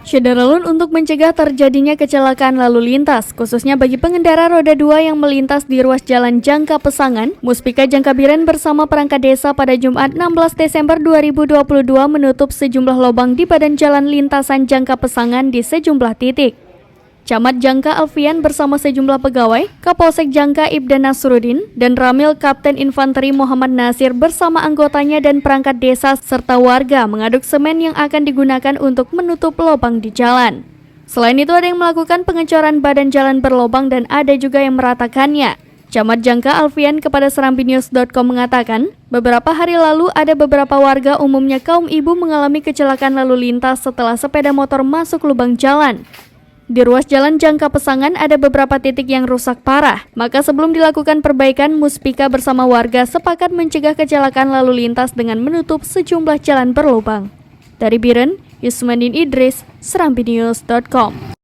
Syederalun untuk mencegah terjadinya kecelakaan lalu lintas, khususnya bagi pengendara roda 2 yang melintas di ruas jalan Jangka Pesangan, Muspika Jangkabiren bersama perangkat desa pada Jumat 16 Desember 2022 menutup sejumlah lubang di badan jalan lintasan Jangka Pesangan di sejumlah titik. Camat Jangka Alfian bersama sejumlah pegawai, Kapolsek Jangka Ibda Nasruddin, dan Ramil Kapten Infanteri Muhammad Nasir bersama anggotanya dan perangkat desa serta warga mengaduk semen yang akan digunakan untuk menutup lubang di jalan. Selain itu ada yang melakukan pengecoran badan jalan berlubang dan ada juga yang meratakannya. Camat Jangka Alfian kepada serambinews.com mengatakan, beberapa hari lalu ada beberapa warga umumnya kaum ibu mengalami kecelakaan lalu lintas setelah sepeda motor masuk lubang jalan. Di ruas jalan Jangka Pesangan ada beberapa titik yang rusak parah. Maka sebelum dilakukan perbaikan, Muspika bersama warga sepakat mencegah kecelakaan lalu lintas dengan menutup sejumlah jalan berlubang. Dari Biren, Yusmandin Idris, serambinews.com.